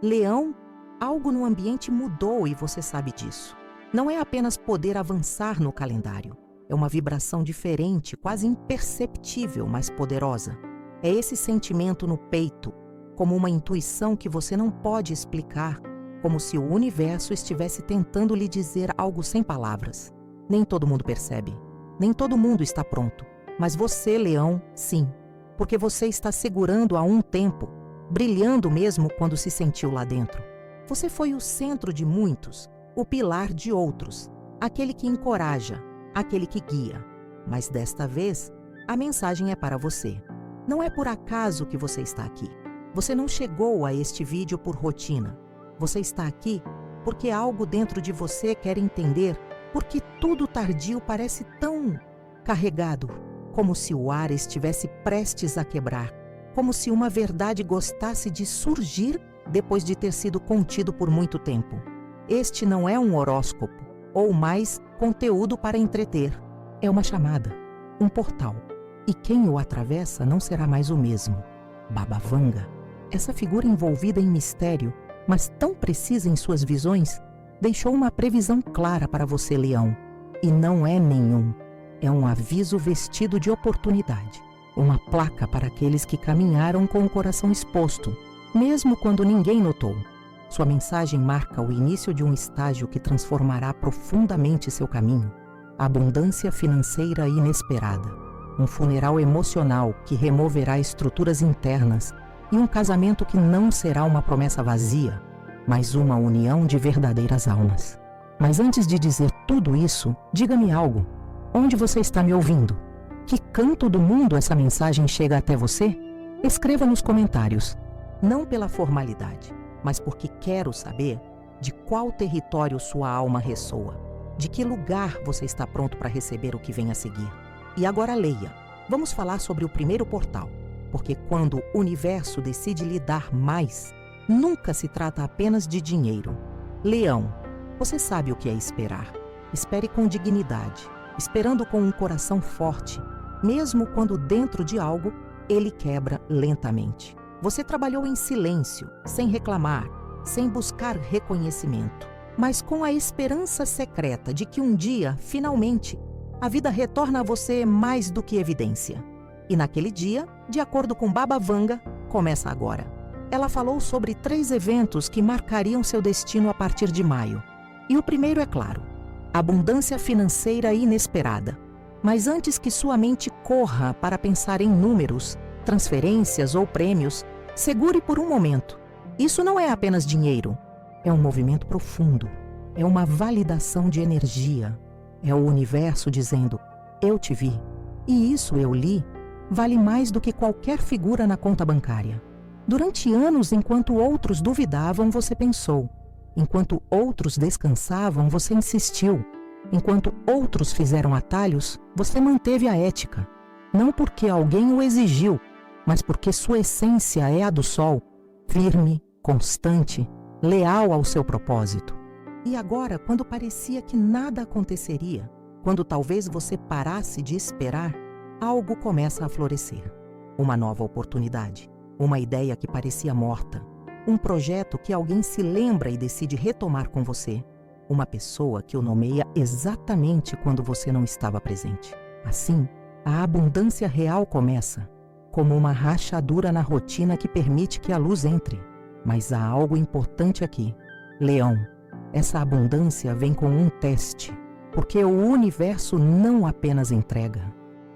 Leão, algo no ambiente mudou e você sabe disso. Não é apenas poder avançar no calendário. É uma vibração diferente, quase imperceptível, mas poderosa. É esse sentimento no peito, como uma intuição que você não pode explicar, como se o universo estivesse tentando lhe dizer algo sem palavras. Nem todo mundo percebe, nem todo mundo está pronto. Mas você, Leão, sim, porque você está segurando há um tempo, brilhando mesmo quando se sentiu lá dentro. Você foi o centro de muitos, o pilar de outros, aquele que encoraja, aquele que guia. Mas desta vez, a mensagem é para você. Não é por acaso que você está aqui. Você não chegou a este vídeo por rotina. Você está aqui porque algo dentro de você quer entender por que tudo tardio parece tão carregado, como se o ar estivesse prestes a quebrar, como se uma verdade gostasse de surgir depois de ter sido contido por muito tempo. Este não é um horóscopo, ou mais conteúdo para entreter. É uma chamada, um portal. E quem o atravessa não será mais o mesmo. Baba Vanga, essa figura envolvida em mistério, mas tão precisa em suas visões, deixou uma previsão clara para você, Leão. E não é nenhum. É um aviso vestido de oportunidade. Uma placa para aqueles que caminharam com o coração exposto, mesmo quando ninguém notou. Sua mensagem marca o início de um estágio que transformará profundamente seu caminho. A abundância financeira inesperada. Um funeral emocional que removerá estruturas internas e um casamento que não será uma promessa vazia, mas uma união de verdadeiras almas. Mas antes de dizer tudo isso, diga-me algo. Onde você está me ouvindo? Que canto do mundo essa mensagem chega até você? Escreva nos comentários. Não pela formalidade, mas porque quero saber de qual território sua alma ressoa, de que lugar você está pronto para receber o que vem a seguir. E agora leia. Vamos falar sobre o primeiro portal, porque quando o universo decide lhe dar mais, nunca se trata apenas de dinheiro. Leão, você sabe o que é esperar. Espere com dignidade, esperando com um coração forte, mesmo quando dentro de algo ele quebra lentamente. Você trabalhou em silêncio, sem reclamar, sem buscar reconhecimento, mas com a esperança secreta de que um dia, finalmente, a vida retorna a você mais do que evidência. E naquele dia, de acordo com Baba Vanga, começa agora. Ela falou sobre 3 eventos que marcariam seu destino a partir de maio. E o primeiro é claro, abundância financeira inesperada. Mas antes que sua mente corra para pensar em números, transferências ou prêmios, segure por um momento. Isso não é apenas dinheiro, é um movimento profundo, é uma validação de energia, é o universo dizendo, eu te vi, e isso eu li, vale mais do que qualquer figura na conta bancária. Durante anos, enquanto outros duvidavam, você pensou. Enquanto outros descansavam, você insistiu. Enquanto outros fizeram atalhos, você manteve a ética. Não porque alguém o exigiu, mas porque sua essência é a do sol, firme, constante, leal ao seu propósito. E agora, quando parecia que nada aconteceria, quando talvez você parasse de esperar, algo começa a florescer. Uma nova oportunidade, uma ideia que parecia morta, um projeto que alguém se lembra e decide retomar com você, uma pessoa que o nomeia exatamente quando você não estava presente. Assim, a abundância real começa, como uma rachadura na rotina que permite que a luz entre. Mas há algo importante aqui. Leão, essa abundância vem com um teste, porque o universo não apenas entrega.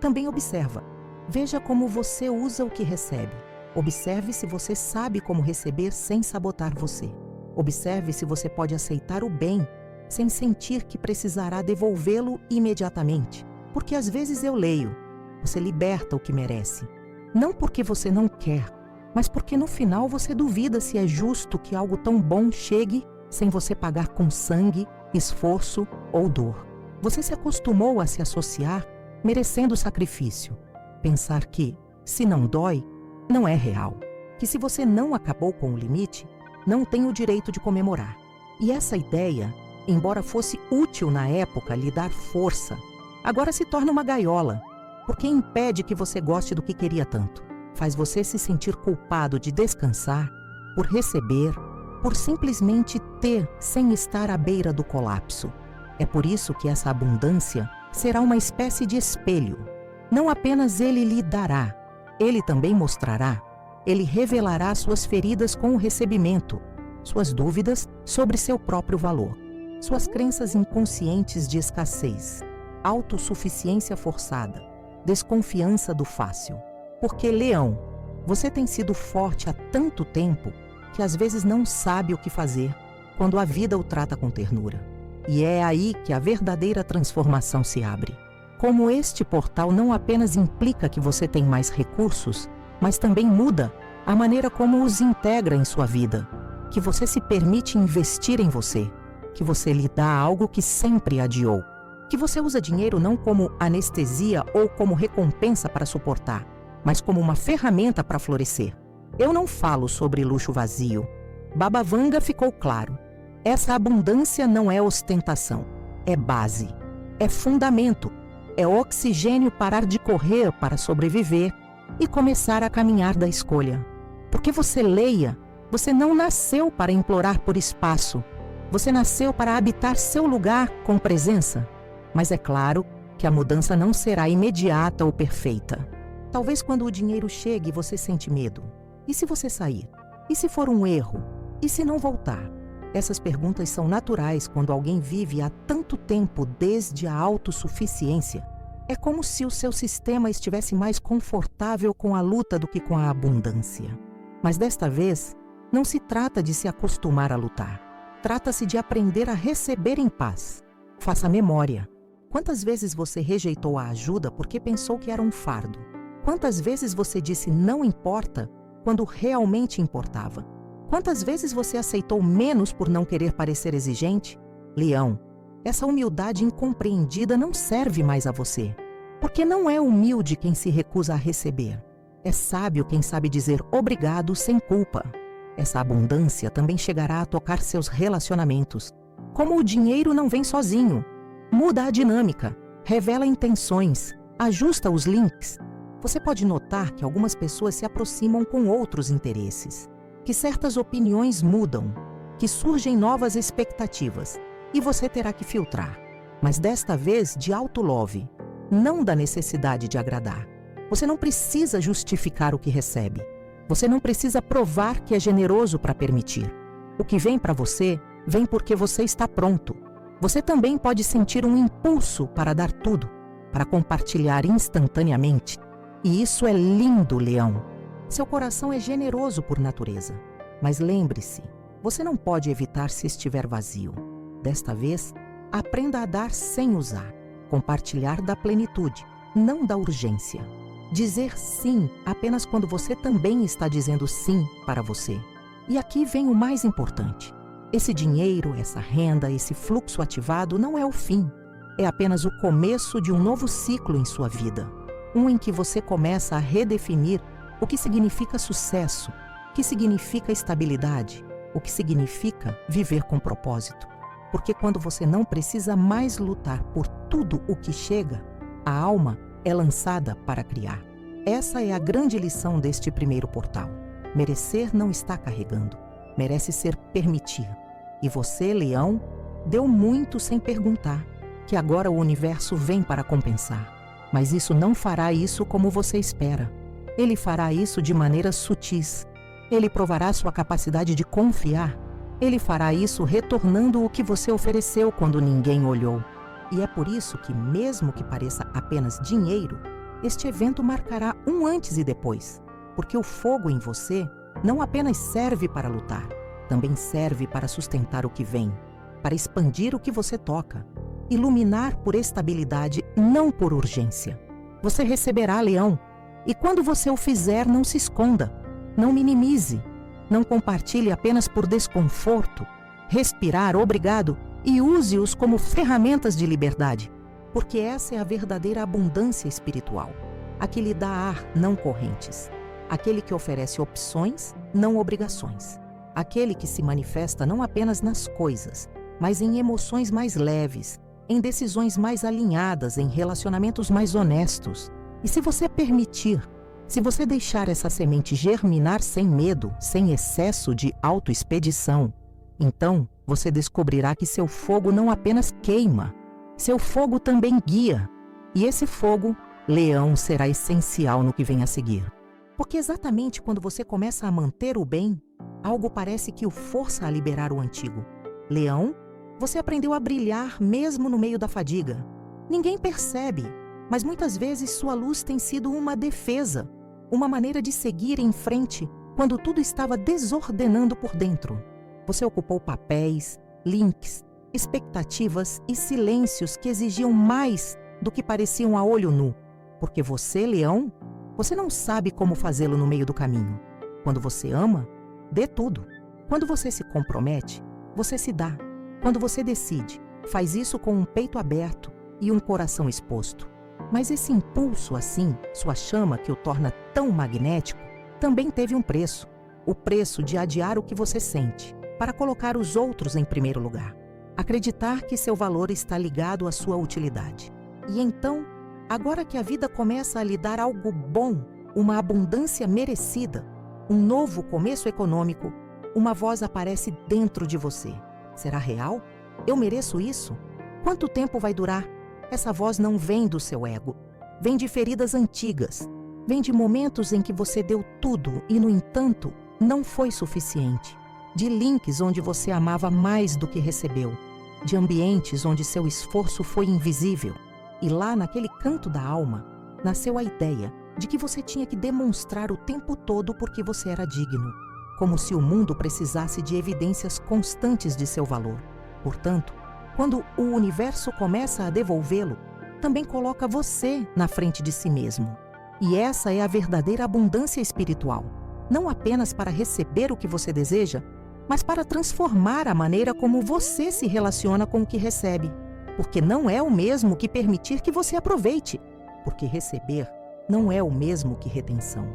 Também observa. Veja como você usa o que recebe. Observe se você sabe como receber sem sabotar você. Observe se você pode aceitar o bem sem sentir que precisará devolvê-lo imediatamente. Porque às vezes eu leio, você liberta o que merece. Não porque você não quer, mas porque no final você duvida se é justo que algo tão bom chegue sem você pagar com sangue, esforço ou dor. Você se acostumou a se associar merecendo sacrifício. Pensar que, se não dói, não é real. Que se você não acabou com o limite, não tem o direito de comemorar. E essa ideia, embora fosse útil na época lhe dar força, agora se torna uma gaiola, porque impede que você goste do que queria tanto. Faz você se sentir culpado de descansar, por receber, por simplesmente ter sem estar à beira do colapso. É por isso que essa abundância será uma espécie de espelho. Não apenas ele lhe dará, ele também mostrará. Ele revelará suas feridas com o recebimento, suas dúvidas sobre seu próprio valor, suas crenças inconscientes de escassez, autossuficiência forçada, desconfiança do fácil. Porque, Leão, você tem sido forte há tanto tempo que às vezes não sabe o que fazer quando a vida o trata com ternura. E é aí que a verdadeira transformação se abre. Como este portal não apenas implica que você tem mais recursos, mas também muda a maneira como os integra em sua vida, que você se permite investir em você, que você lhe dá algo que sempre adiou, que você usa dinheiro não como anestesia ou como recompensa para suportar, mas como uma ferramenta para florescer. Eu não falo sobre luxo vazio. Baba Vanga ficou claro. Essa abundância não é ostentação, é base, é fundamento, é oxigênio parar de correr para sobreviver e começar a caminhar da escolha. Porque você leia, você não nasceu para implorar por espaço, você nasceu para habitar seu lugar com presença. Mas é claro que a mudança não será imediata ou perfeita. Talvez quando o dinheiro chegue você sente medo. E se você sair? E se for um erro? E se não voltar? Essas perguntas são naturais quando alguém vive há tanto tempo desde a autossuficiência. É como se o seu sistema estivesse mais confortável com a luta do que com a abundância. Mas desta vez, não se trata de se acostumar a lutar. Trata-se de aprender a receber em paz. Faça memória. Quantas vezes você rejeitou a ajuda porque pensou que era um fardo? Quantas vezes você disse não importa quando realmente importava? Quantas vezes você aceitou menos por não querer parecer exigente? Leão, essa humildade incompreendida não serve mais a você. Porque não é humilde quem se recusa a receber. É sábio quem sabe dizer obrigado sem culpa. Essa abundância também chegará a tocar seus relacionamentos. Como o dinheiro não vem sozinho. Muda a dinâmica, revela intenções, ajusta os links. Você pode notar que algumas pessoas se aproximam com outros interesses, que certas opiniões mudam, que surgem novas expectativas, e você terá que filtrar. Mas desta vez de auto-love, não da necessidade de agradar. Você não precisa justificar o que recebe. Você não precisa provar que é generoso para permitir. O que vem para você, vem porque você está pronto. Você também pode sentir um impulso para dar tudo, para compartilhar instantaneamente. E isso é lindo, Leão. Seu coração é generoso por natureza. Mas lembre-se, você não pode evitar se estiver vazio. Desta vez, aprenda a dar sem usar. Compartilhar da plenitude, não da urgência. Dizer sim apenas quando você também está dizendo sim para você. E aqui vem o mais importante. Esse dinheiro, essa renda, esse fluxo ativado não é o fim. É apenas o começo de um novo ciclo em sua vida. Um em que você começa a redefinir o que significa sucesso, o que significa estabilidade, o que significa viver com propósito. Porque quando você não precisa mais lutar por tudo o que chega, a alma é lançada para criar. Essa é a grande lição deste primeiro portal. Merecer não está carregando, merece ser permitir. E você, Leão, deu muito sem perguntar, que agora o universo vem para compensar. Mas isso não fará isso como você espera. Ele fará isso de maneiras sutis. Ele provará sua capacidade de confiar. Ele fará isso retornando o que você ofereceu quando ninguém olhou. E é por isso que, mesmo que pareça apenas dinheiro, este evento marcará um antes e depois. Porque o fogo em você não apenas serve para lutar, também serve para sustentar o que vem, para expandir o que você toca, iluminar por estabilidade, não por urgência. Você receberá, Leão, e quando você o fizer, não se esconda, não minimize, não compartilhe apenas por desconforto. Respirar, obrigado, e use-os como ferramentas de liberdade, porque essa é a verdadeira abundância espiritual, a que lhe dá ar, não correntes, aquele que oferece opções, não obrigações, aquele que se manifesta não apenas nas coisas, mas em emoções mais leves, em decisões mais alinhadas, em relacionamentos mais honestos. E se você permitir, Se você deixar essa semente germinar sem medo, sem excesso de autoexpedição, então você descobrirá que seu fogo não apenas queima, seu fogo também guia. E esse fogo, leão, será essencial no que vem a seguir. Porque exatamente quando você começa a manter o bem, algo parece que o força a liberar o antigo. Leão, você aprendeu a brilhar mesmo no meio da fadiga. Ninguém percebe, mas muitas vezes sua luz tem sido uma defesa, uma maneira de seguir em frente quando tudo estava desordenando por dentro. Você ocupou papéis, links, expectativas e silêncios que exigiam mais do que pareciam a olho nu. Porque você, leão, você não sabe como fazê-lo no meio do caminho. Quando você ama, dê tudo. Quando você se compromete, você se dá. Quando você decide, faz isso com um peito aberto e um coração exposto. Mas esse impulso assim, sua chama que o torna tão magnético, também teve um preço. O preço de adiar o que você sente, para colocar os outros em primeiro lugar. Acreditar que seu valor está ligado à sua utilidade. E então, agora que a vida começa a lhe dar algo bom, uma abundância merecida, um novo começo econômico, uma voz aparece dentro de você. Será real? Eu mereço isso? Quanto tempo vai durar? Essa voz não vem do seu ego. Vem de feridas antigas. Vem de momentos em que você deu tudo e, no entanto, não foi suficiente. De links onde você amava mais do que recebeu. De ambientes onde seu esforço foi invisível. E lá, naquele canto da alma, nasceu a ideia de que você tinha que demonstrar o tempo todo porque você era digno. Como se o mundo precisasse de evidências constantes de seu valor. Portanto, quando o universo começa a devolvê-lo, também coloca você na frente de si mesmo. E essa é a verdadeira abundância espiritual. Não apenas para receber o que você deseja, mas para transformar a maneira como você se relaciona com o que recebe. Porque não é o mesmo que permitir que você aproveite. Porque receber não é o mesmo que retenção.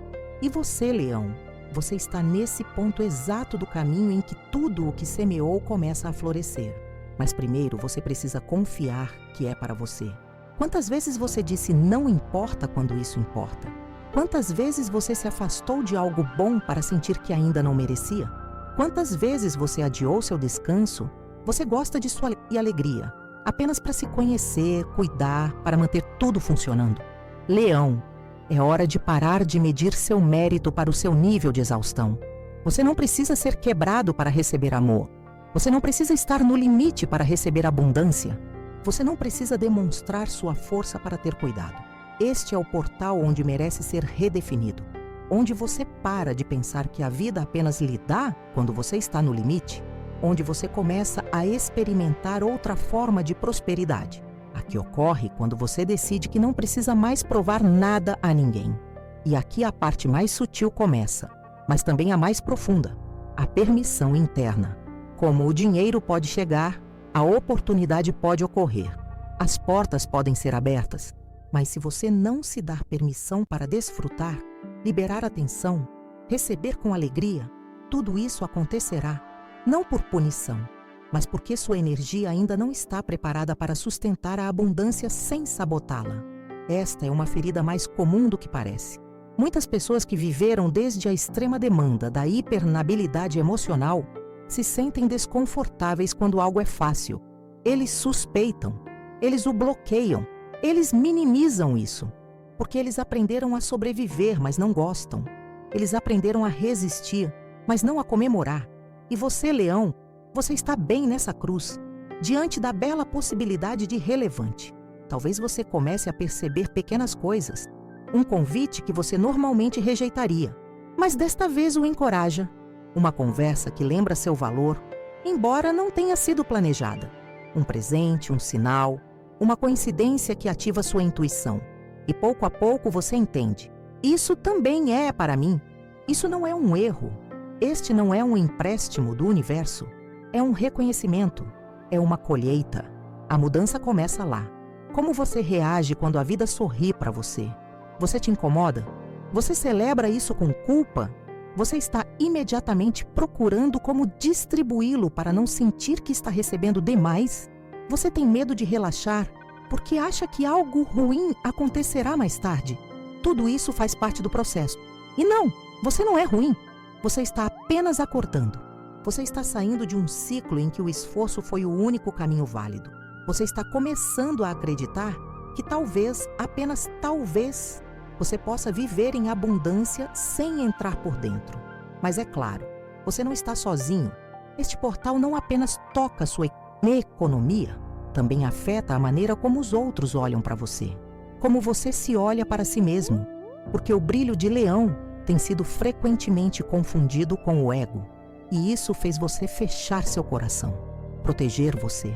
E você, leão, você está nesse ponto exato do caminho em que tudo o que semeou começa a florescer. Mas primeiro você precisa confiar que é para você. Quantas vezes você disse não importa quando isso importa? Quantas vezes você se afastou de algo bom para sentir que ainda não merecia? Quantas vezes você adiou seu descanso? Você gosta de sua alegria, apenas para se conhecer, cuidar, para manter tudo funcionando. Leão, é hora de parar de medir seu mérito para o seu nível de exaustão. Você não precisa ser quebrado para receber amor. Você não precisa estar no limite para receber abundância. Você não precisa demonstrar sua força para ter cuidado. Este é o portal onde merece ser redefinido. Onde você para de pensar que a vida apenas lhe dá quando você está no limite. Onde você começa a experimentar outra forma de prosperidade. A que ocorre quando você decide que não precisa mais provar nada a ninguém. E aqui a parte mais sutil começa, mas também a mais profunda. A permissão interna. Como o dinheiro pode chegar, a oportunidade pode ocorrer. As portas podem ser abertas, mas se você não se dar permissão para desfrutar, liberar atenção, receber com alegria, tudo isso acontecerá, não por punição, mas porque sua energia ainda não está preparada para sustentar a abundância sem sabotá-la. Esta é uma ferida mais comum do que parece. Muitas pessoas que viveram desde a extrema demanda da hipernabilidade emocional se sentem desconfortáveis quando algo é fácil. Eles suspeitam, eles o bloqueiam, eles minimizam isso, porque eles aprenderam a sobreviver, mas não gostam. Eles aprenderam a resistir, mas não a comemorar. E você, leão, você está bem nessa cruz, diante da bela possibilidade de relevante. Talvez você comece a perceber pequenas coisas, um convite que você normalmente rejeitaria, mas desta vez o encoraja. Uma conversa que lembra seu valor, embora não tenha sido planejada. Um presente, um sinal, uma coincidência que ativa sua intuição. E pouco a pouco você entende. Isso também é para mim. Isso não é um erro. Este não é um empréstimo do universo. É um reconhecimento. É uma colheita. A mudança começa lá. Como você reage quando a vida sorri para você? Você te incomoda? Você celebra isso com culpa? Você está imediatamente procurando como distribuí-lo para não sentir que está recebendo demais? Você tem medo de relaxar porque acha que algo ruim acontecerá mais tarde? tudo isso faz parte do processo. E não, você não é ruim. Você está apenas acordando. Você está saindo de um ciclo em que o esforço foi o único caminho válido. Você está começando a acreditar que talvez, apenas talvez, você possa viver em abundância sem entrar por dentro. Mas é claro, você não está sozinho. Este portal não apenas toca sua economia, também afeta a maneira como os outros olham para você. Como você se olha para si mesmo. Porque o brilho de leão tem sido frequentemente confundido com o ego. E isso fez você fechar seu coração, proteger você,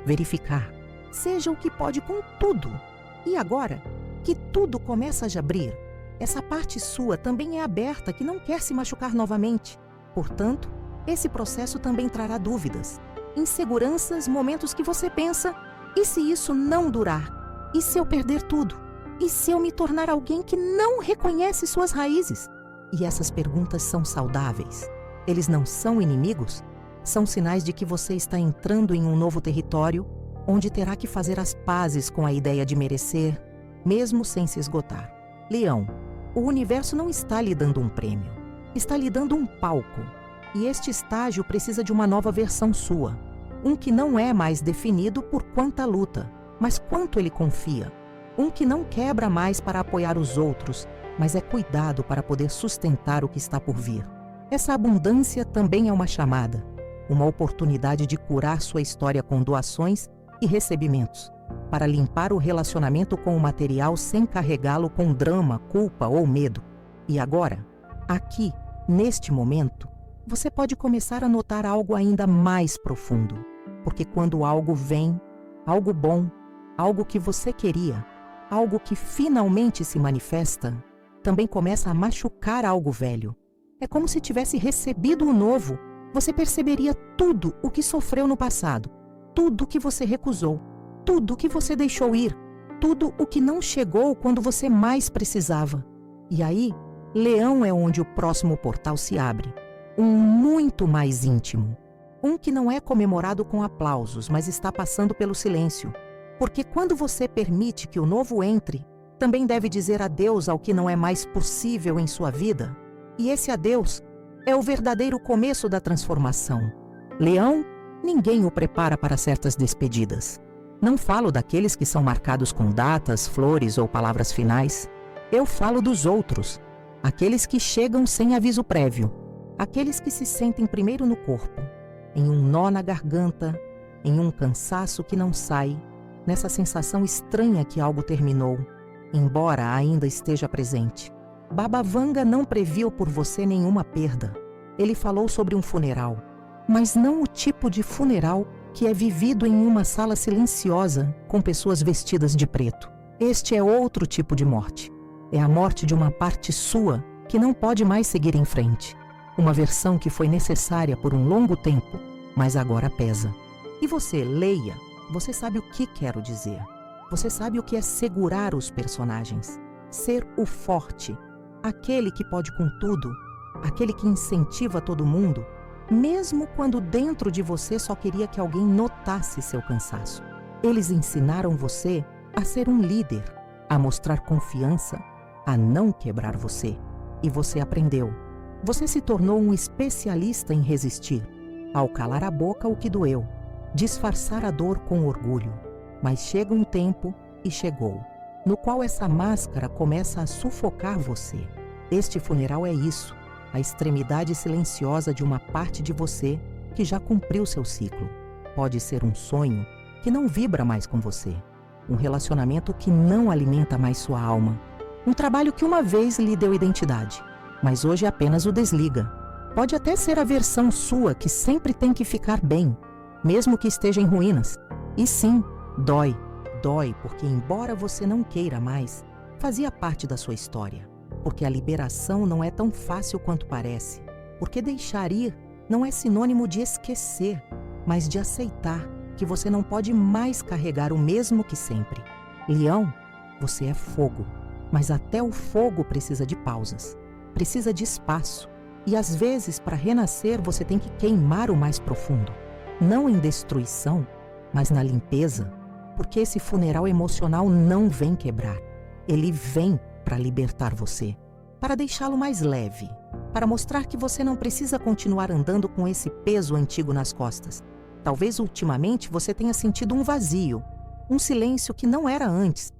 verificar. Seja o que pode com tudo. E agora, que tudo começa a abrir, essa parte sua também é aberta que não quer se machucar novamente. Portanto, esse processo também trará dúvidas, inseguranças, momentos que você pensa, e se isso não durar? E se eu perder tudo? E se eu me tornar alguém que não reconhece suas raízes? E essas perguntas são saudáveis. Eles não são inimigos? São sinais de que você está entrando em um novo território, onde terá que fazer as pazes com a ideia de merecer, mesmo sem se esgotar. Leão, o universo não está lhe dando um prêmio, está lhe dando um palco. E este estágio precisa de uma nova versão sua. Um que não é mais definido por quanta luta, mas quanto ele confia. Um que não quebra mais para apoiar os outros, mas é cuidado para poder sustentar o que está por vir. Essa abundância também é uma chamada, uma oportunidade de curar sua história com doações e recebimentos, para limpar o relacionamento com o material sem carregá-lo com drama, culpa ou medo. E agora, aqui, neste momento, você pode começar a notar algo ainda mais profundo, porque quando algo vem, algo bom, algo que você queria, algo que finalmente se manifesta, também começa a machucar algo velho. É como se tivesse recebido o novo. Você perceberia tudo o que sofreu no passado, tudo o que você recusou, tudo o que você deixou ir, tudo o que não chegou quando você mais precisava. E aí, Leão é onde o próximo portal se abre. Um muito mais íntimo. Um que não é comemorado com aplausos, mas está passando pelo silêncio. Porque quando você permite que o novo entre, também deve dizer adeus ao que não é mais possível em sua vida. E esse adeus é o verdadeiro começo da transformação. Leão, ninguém o prepara para certas despedidas. Não falo daqueles que são marcados com datas, flores ou palavras finais. Eu falo dos outros, aqueles que chegam sem aviso prévio, aqueles que se sentem primeiro no corpo, em um nó na garganta, em um cansaço que não sai, nessa sensação estranha que algo terminou, embora ainda esteja presente. Baba Vanga não previu por você nenhuma perda. Ele falou sobre um funeral, mas não o tipo de funeral que é vivido em uma sala silenciosa com pessoas vestidas de preto. Este é outro tipo de morte. É a morte de uma parte sua que não pode mais seguir em frente. Uma versão que foi necessária por um longo tempo, mas agora pesa. E você, leia, você sabe o que quero dizer. Você sabe o que é segurar os personagens. Ser o forte, aquele que pode com tudo, aquele que incentiva todo mundo, mesmo quando dentro de você só queria que alguém notasse seu cansaço. Eles ensinaram você a ser um líder, a mostrar confiança, a não quebrar você. E você aprendeu. Você se tornou um especialista em resistir, ao calar a boca o que doeu, disfarçar a dor com orgulho. Mas chega um tempo, e chegou, no qual essa máscara começa a sufocar você. Este funeral é isso, a extremidade silenciosa de uma parte de você que já cumpriu seu ciclo. Pode ser um sonho que não vibra mais com você, um relacionamento que não alimenta mais sua alma, um trabalho que uma vez lhe deu identidade, mas hoje apenas o desliga. Pode até ser a versão sua que sempre tem que ficar bem, mesmo que esteja em ruínas. E sim, dói. Dói porque, embora você não queira mais, fazia parte da sua história. Porque a liberação não é tão fácil quanto parece. Porque deixar ir não é sinônimo de esquecer, mas de aceitar que você não pode mais carregar o mesmo que sempre. Leão, você é fogo, mas até o fogo precisa de pausas, precisa de espaço. E às vezes, para renascer, você tem que queimar o mais profundo. Não em destruição, mas na limpeza. Porque esse funeral emocional não vem quebrar. Ele vem para libertar você, para deixá-lo mais leve, para mostrar que você não precisa continuar andando com esse peso antigo nas costas. Talvez ultimamente você tenha sentido um vazio, um silêncio que não era antes,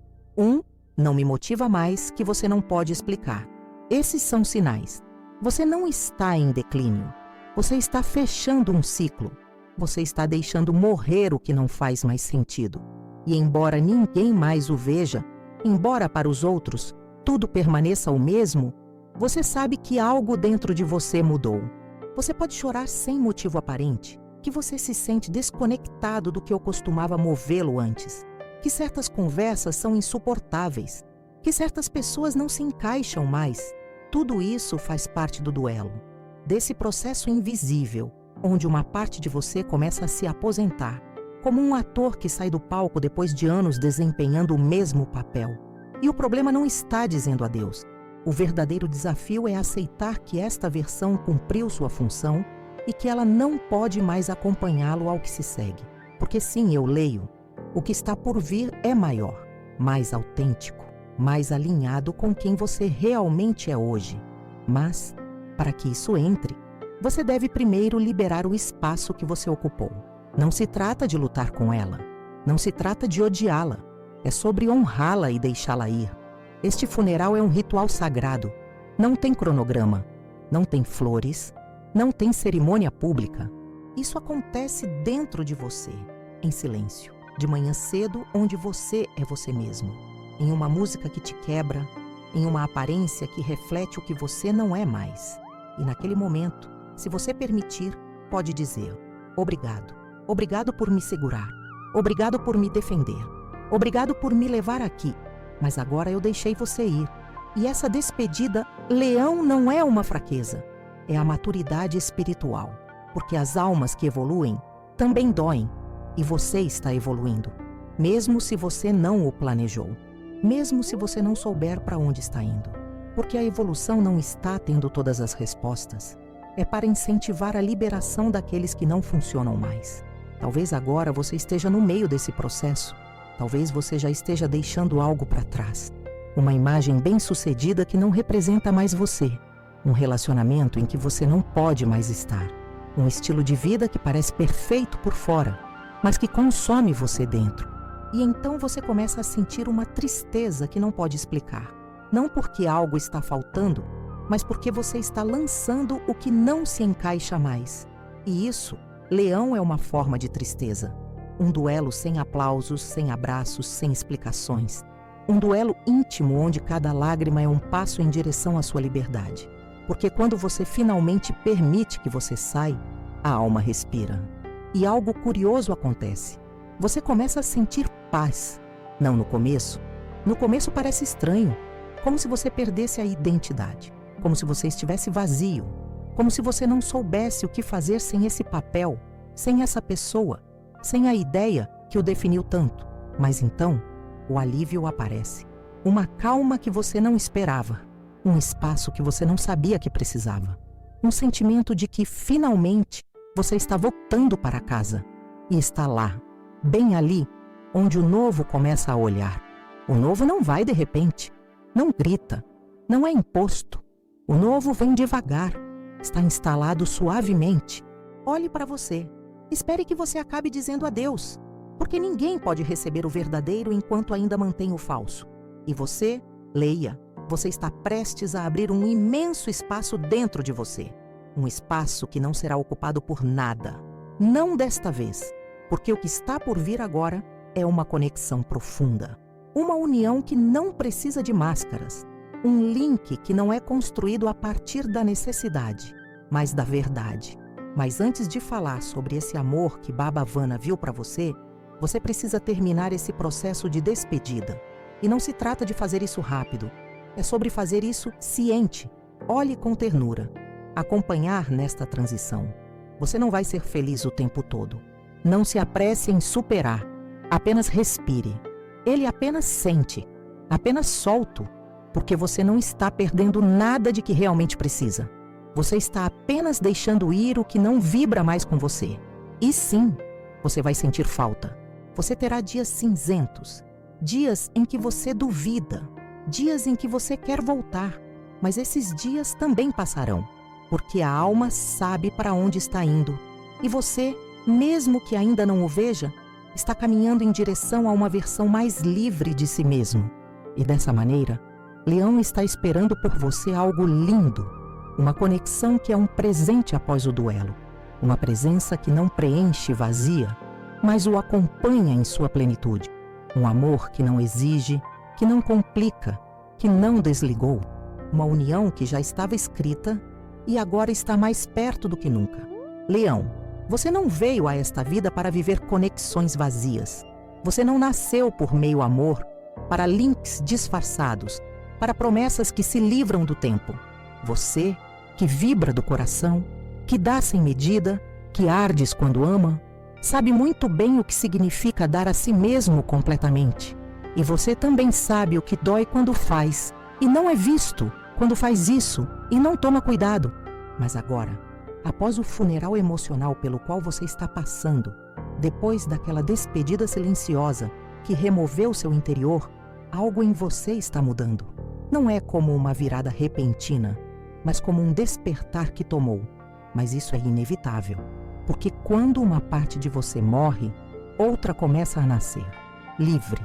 não me motiva mais que você não pode explicar. Esses são sinais. Você não está em declínio. Você está fechando um ciclo. Você está deixando morrer o que não faz mais sentido. E embora ninguém mais o veja, embora para os outros tudo permaneça o mesmo, você sabe que algo dentro de você mudou. Você pode chorar sem motivo aparente, que você se sente desconectado do que eu costumava movê-lo antes, que certas conversas são insuportáveis, que certas pessoas não se encaixam mais. Tudo isso faz parte do duelo, desse processo invisível, onde uma parte de você começa a se aposentar, como um ator que sai do palco depois de anos desempenhando o mesmo papel. E o problema não está dizendo adeus. O verdadeiro desafio é aceitar que esta versão cumpriu sua função e que ela não pode mais acompanhá-lo ao que se segue. Porque sim, eu leio, o que está por vir é maior, mais autêntico, mais alinhado com quem você realmente é hoje. Mas, para que isso entre, você deve primeiro liberar o espaço que você ocupou. Não se trata de lutar com ela, não se trata de odiá-la, é sobre honrá-la e deixá-la ir. Este funeral é um ritual sagrado, não tem cronograma, não tem flores, não tem cerimônia pública. Isso acontece dentro de você, em silêncio, de manhã cedo, onde você é você mesmo, em uma música que te quebra, em uma aparência que reflete o que você não é mais. E naquele momento, se você permitir, pode dizer: obrigado. Obrigado por me segurar. Obrigado por me defender. Obrigado por me levar aqui. Mas agora eu deixei você ir. E essa despedida, leão, não é uma fraqueza. É a maturidade espiritual. Porque as almas que evoluem também doem. E você está evoluindo. Mesmo se você não o planejou. Mesmo se você não souber para onde está indo. Porque a evolução não está tendo todas as respostas. É para incentivar a liberação daqueles que não funcionam mais. Talvez agora você esteja no meio desse processo. Talvez você já esteja deixando algo para trás. Uma imagem bem-sucedida que não representa mais você. Um relacionamento em que você não pode mais estar. Um estilo de vida que parece perfeito por fora, mas que consome você dentro. E então você começa a sentir uma tristeza que não pode explicar. Não porque algo está faltando, mas porque você está lançando o que não se encaixa mais. E isso, leão, é uma forma de tristeza. Um duelo sem aplausos, sem abraços, sem explicações. Um duelo íntimo onde cada lágrima é um passo em direção à sua liberdade. Porque quando você finalmente permite que você saia, a alma respira. E algo curioso acontece. Você começa a sentir paz. Não no começo. No começo parece estranho, como se você perdesse a identidade. Como se você estivesse vazio, como se você não soubesse o que fazer sem esse papel, sem essa pessoa, sem a ideia que o definiu tanto. Mas então, o alívio aparece. Uma calma que você não esperava, um espaço que você não sabia que precisava. Um sentimento de que, finalmente, você está voltando para casa. E está lá, bem ali, onde o novo começa a olhar. O novo não vai de repente, não grita, não é imposto. O novo vem devagar, está instalado suavemente. Olhe para você. Espere que você acabe dizendo adeus, porque ninguém pode receber o verdadeiro enquanto ainda mantém o falso. E você, leia, você está prestes a abrir um imenso espaço dentro de você. Um espaço que não será ocupado por nada. Não desta vez, porque o que está por vir agora é uma conexão profunda. Uma união que não precisa de máscaras. Um link que não é construído a partir da necessidade, mas da verdade. Mas antes de falar sobre esse amor que Baba Vana viu para você, você precisa terminar esse processo de despedida. E não se trata de fazer isso rápido. É sobre fazer isso ciente. Olhe com ternura. Acompanhar nesta transição. Você não vai ser feliz o tempo todo. Não se apresse em superar. Apenas respire. Ele apenas sente. Apenas solto. Porque você não está perdendo nada de que realmente precisa. Você está apenas deixando ir o que não vibra mais com você. E sim, você vai sentir falta. Você terá dias cinzentos, dias em que você duvida, dias em que você quer voltar, mas esses dias também passarão, porque a alma sabe para onde está indo, e você, mesmo que ainda não o veja, está caminhando em direção a uma versão mais livre de si mesmo. E dessa maneira, Leão está esperando por você algo lindo, uma conexão que é um presente após o duelo, uma presença que não preenche vazia, mas o acompanha em sua plenitude, um amor que não exige, que não complica, que não desligou, uma união que já estava escrita e agora está mais perto do que nunca. Leão, você não veio a esta vida para viver conexões vazias. Você não nasceu por meio amor, para links disfarçados, para promessas que se livram do tempo. Você, que vibra do coração, que dá sem medida, que ardes quando ama, sabe muito bem o que significa dar a si mesmo completamente. E você também sabe o que dói quando faz, e não é visto quando faz isso e não toma cuidado. Mas agora, após o funeral emocional pelo qual você está passando, depois daquela despedida silenciosa que removeu seu interior, algo em você está mudando. Não é como uma virada repentina, mas como um despertar que tomou. Mas isso é inevitável, porque quando uma parte de você morre, outra começa a nascer, livre,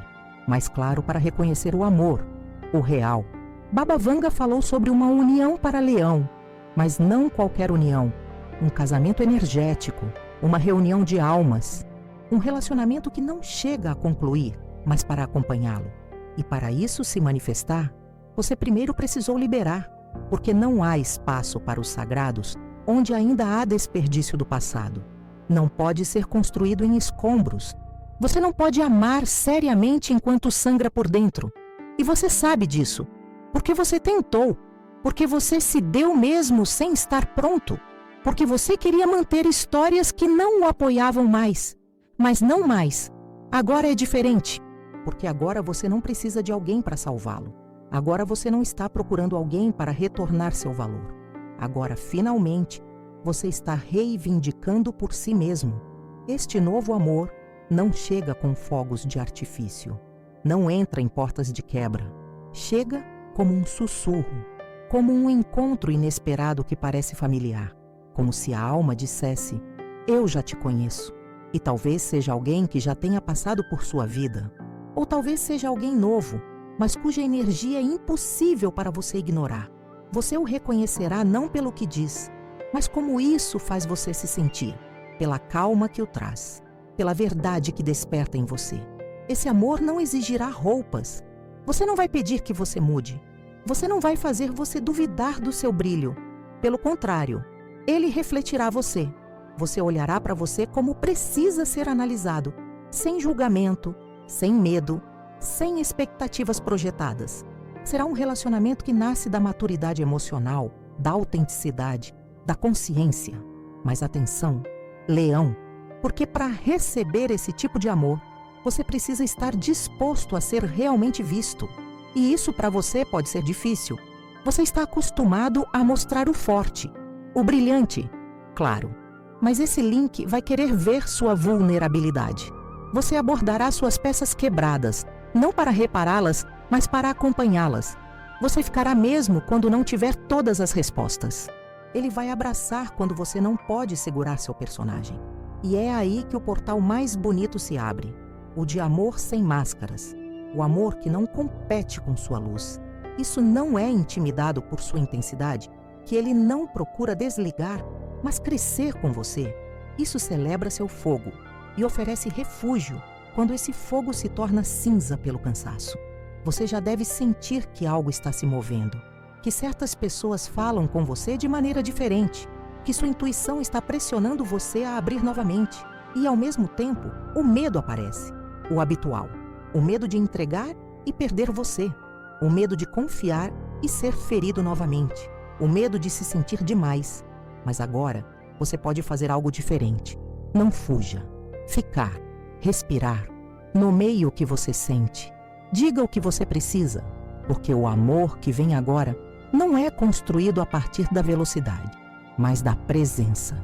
mais claro para reconhecer o amor, o real. Baba Vanga falou sobre uma união para Leão, mas não qualquer união, um casamento energético, uma reunião de almas, um relacionamento que não chega a concluir, mas para acompanhá-lo. E para isso se manifestar, você primeiro precisou liberar, porque não há espaço para os sagrados onde ainda há desperdício do passado. Não pode ser construído em escombros. Você não pode amar seriamente enquanto sangra por dentro. E você sabe disso, porque você tentou, porque você se deu mesmo sem estar pronto, porque você queria manter histórias que não o apoiavam mais. Mas não mais. Agora é diferente, porque agora você não precisa de alguém para salvá-lo. Agora você não está procurando alguém para retornar seu valor. Agora, finalmente, você está reivindicando por si mesmo. Este novo amor não chega com fogos de artifício. Não entra em portas de quebra. Chega como um sussurro, como um encontro inesperado que parece familiar. Como se a alma dissesse, eu já te conheço. E talvez seja alguém que já tenha passado por sua vida. Ou talvez seja alguém novo, mas cuja energia é impossível para você ignorar. Você o reconhecerá não pelo que diz, mas como isso faz você se sentir, pela calma que o traz, pela verdade que desperta em você. Esse amor não exigirá roupas. Você não vai pedir que você mude. Você não vai fazer você duvidar do seu brilho. Pelo contrário, ele refletirá você. Você olhará para você como precisa ser analisado, sem julgamento, sem medo, sem expectativas projetadas. Será um relacionamento que nasce da maturidade emocional, da autenticidade, da consciência. Mas atenção, Leão, porque para receber esse tipo de amor, você precisa estar disposto a ser realmente visto. E isso para você pode ser difícil. Você está acostumado a mostrar o forte, o brilhante, claro. Mas esse link vai querer ver sua vulnerabilidade. Você abordará suas peças quebradas, não para repará-las, mas para acompanhá-las. Você ficará mesmo quando não tiver todas as respostas. Ele vai abraçar quando você não pode segurar seu personagem. E é aí que o portal mais bonito se abre, o de amor sem máscaras, o amor que não compete com sua luz. Isso não é intimidado por sua intensidade, que ele não procura desligar, mas crescer com você. Isso celebra seu fogo e oferece refúgio quando esse fogo se torna cinza pelo cansaço. Você já deve sentir que algo está se movendo, que certas pessoas falam com você de maneira diferente, que sua intuição está pressionando você a abrir novamente. E, ao mesmo tempo, o medo aparece, o habitual. O medo de entregar e perder você. O medo de confiar e ser ferido novamente. O medo de se sentir demais. Mas agora, você pode fazer algo diferente. Não fuja. Ficar. Respirar. Nomeie o que você sente. Diga o que você precisa. Porque o amor que vem agora não é construído a partir da velocidade, mas da presença.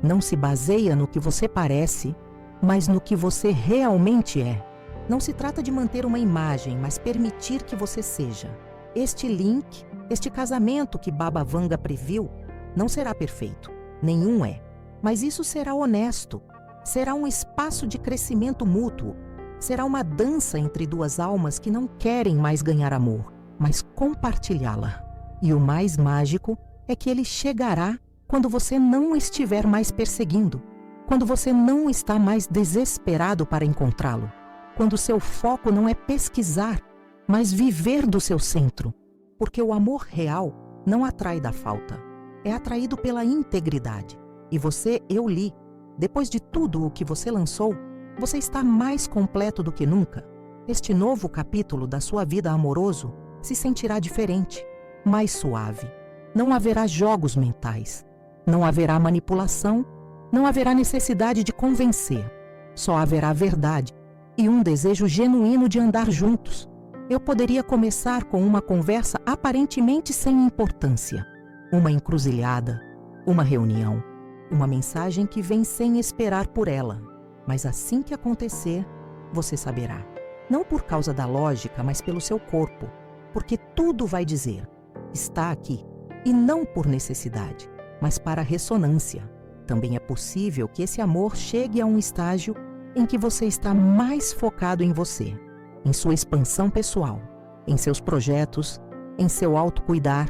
Não se baseia no que você parece, mas no que você realmente é. Não se trata de manter uma imagem, mas permitir que você seja. Este link, este casamento que Baba Vanga previu, não será perfeito. Nenhum é. Mas isso será honesto. Será um espaço de crescimento mútuo. Será uma dança entre duas almas que não querem mais ganhar amor, mas compartilhá-la. E o mais mágico é que ele chegará quando você não estiver mais perseguindo, quando você não está mais desesperado para encontrá-lo, quando seu foco não é pesquisar, mas viver do seu centro, porque o amor real não atrai da falta, é atraído pela integridade. E você, eu li, depois de tudo o que você lançou, você está mais completo do que nunca. Este novo capítulo da sua vida amoroso se sentirá diferente, mais suave. Não haverá jogos mentais, não haverá manipulação, não haverá necessidade de convencer. Só haverá verdade e um desejo genuíno de andar juntos. Eu poderia começar com uma conversa aparentemente sem importância, uma encruzilhada, uma reunião, uma mensagem que vem sem esperar por ela. Mas assim que acontecer, você saberá. Não por causa da lógica, mas pelo seu corpo, porque tudo vai dizer, está aqui, e não por necessidade, mas para ressonância. Também é possível que esse amor chegue a um estágio em que você está mais focado em você, em sua expansão pessoal, em seus projetos, em seu autocuidar,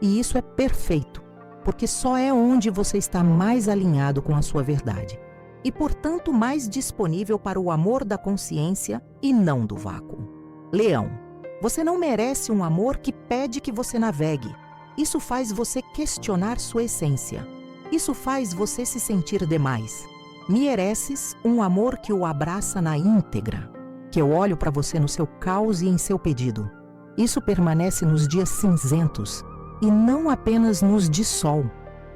e isso é perfeito, porque só é onde você está mais alinhado com a sua verdade, e portanto mais disponível para o amor da consciência e não do vácuo. Leão, você não merece um amor que pede que você navegue. Isso faz você questionar sua essência. Isso faz você se sentir demais. Mereces um amor que o abraça na íntegra, que eu olho para você no seu caos e em seu pedido. Isso permanece nos dias cinzentos e não apenas nos de sol.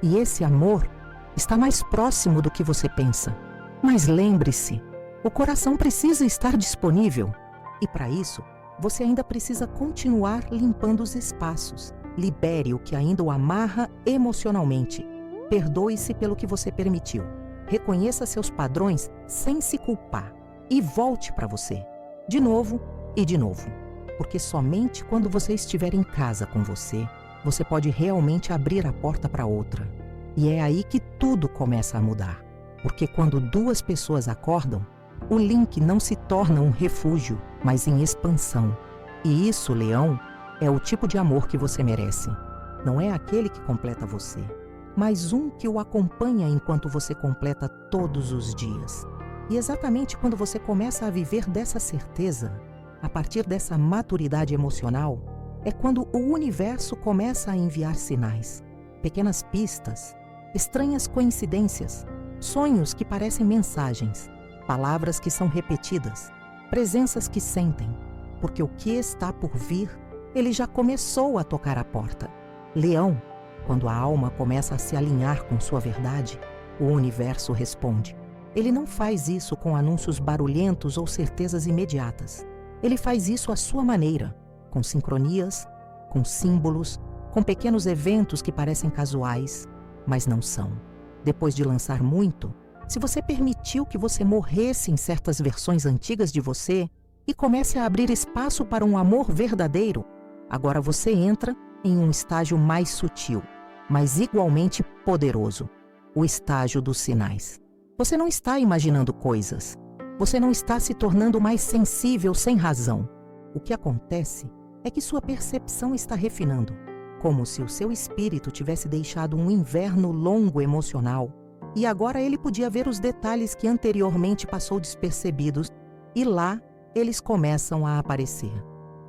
E esse amor está mais próximo do que você pensa. Mas lembre-se, o coração precisa estar disponível. E para isso, você ainda precisa continuar limpando os espaços. Libere o que ainda o amarra emocionalmente. Perdoe-se pelo que você permitiu. Reconheça seus padrões sem se culpar. E volte para você. De novo e de novo. Porque somente quando você estiver em casa com você, você pode realmente abrir a porta para outra. E é aí que tudo começa a mudar. Porque quando duas pessoas acordam, o link não se torna um refúgio, mas em expansão. E isso, Leão, é o tipo de amor que você merece. Não é aquele que completa você, mas um que o acompanha enquanto você completa todos os dias. E exatamente quando você começa a viver dessa certeza, a partir dessa maturidade emocional, é quando o universo começa a enviar sinais, pequenas pistas, estranhas coincidências, sonhos que parecem mensagens, palavras que são repetidas, presenças que sentem, porque o que está por vir, ele já começou a tocar a porta. Leão, quando a alma começa a se alinhar com sua verdade, o universo responde. Ele não faz isso com anúncios barulhentos ou certezas imediatas. Ele faz isso à sua maneira, com sincronias, com símbolos, com pequenos eventos que parecem casuais, mas não são. Depois de lançar muito, se você permitiu que você morresse em certas versões antigas de você e comece a abrir espaço para um amor verdadeiro, agora você entra em um estágio mais sutil, mas igualmente poderoso, o estágio dos sinais. Você não está imaginando coisas. Você não está se tornando mais sensível sem razão. O que acontece é que sua percepção está refinando, como se o seu espírito tivesse deixado um inverno longo emocional e agora ele podia ver os detalhes que anteriormente passou despercebidos e lá eles começam a aparecer.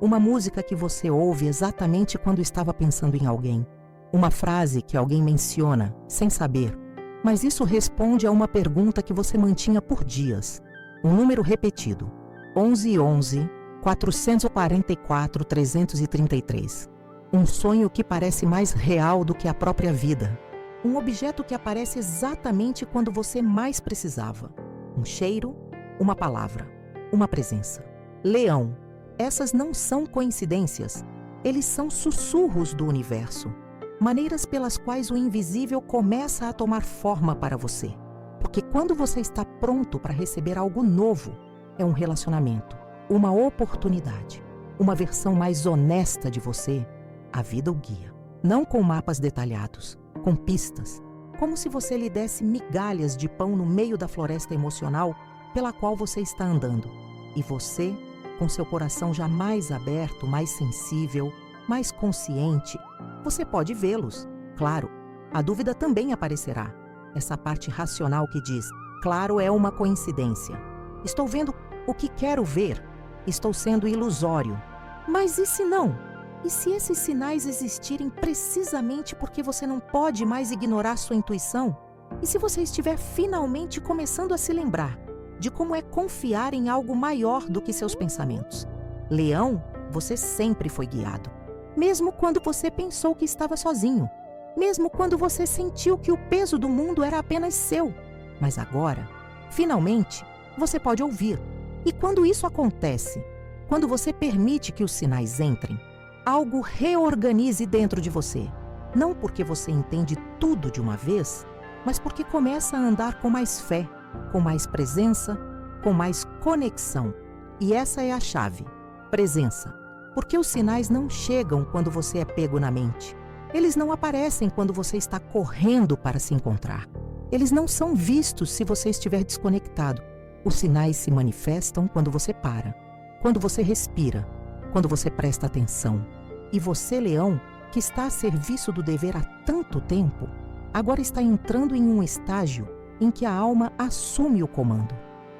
Uma música que você ouve exatamente quando estava pensando em alguém. Uma frase que alguém menciona sem saber. Mas isso responde a uma pergunta que você mantinha por dias. Um número repetido. 1111 444 333. Um sonho que parece mais real do que a própria vida. Um objeto que aparece exatamente quando você mais precisava. Um cheiro, uma palavra, uma presença. Leão, essas não são coincidências. Eles são sussurros do universo. Maneiras pelas quais o invisível começa a tomar forma para você. Porque quando você está pronto para receber algo novo, é um relacionamento, uma oportunidade, uma versão mais honesta de você, a vida o guia. Não com mapas detalhados, com pistas, como se você lhe desse migalhas de pão no meio da floresta emocional pela qual você está andando. E você, com seu coração já mais aberto, mais sensível, mais consciente, você pode vê-los. Claro, a dúvida também aparecerá. Essa parte racional que diz, claro, é uma coincidência. Estou vendo o que quero ver. Estou sendo ilusório. Mas e se não? E se esses sinais existirem precisamente porque você não pode mais ignorar sua intuição? E se você estiver finalmente começando a se lembrar de como é confiar em algo maior do que seus pensamentos? Leão, você sempre foi guiado. Mesmo quando você pensou que estava sozinho. Mesmo quando você sentiu que o peso do mundo era apenas seu. Mas agora, finalmente, você pode ouvir. E quando isso acontece, quando você permite que os sinais entrem, algo reorganize dentro de você. Não porque você entende tudo de uma vez, mas porque começa a andar com mais fé, com mais presença, com mais conexão. E essa é a chave, presença. Porque os sinais não chegam quando você é pego na mente. Eles não aparecem quando você está correndo para se encontrar. Eles não são vistos se você estiver desconectado. Os sinais se manifestam quando você para, quando você respira, quando você presta atenção. E você, Leão, que está a serviço do dever há tanto tempo, agora está entrando em um estágio em que a alma assume o comando.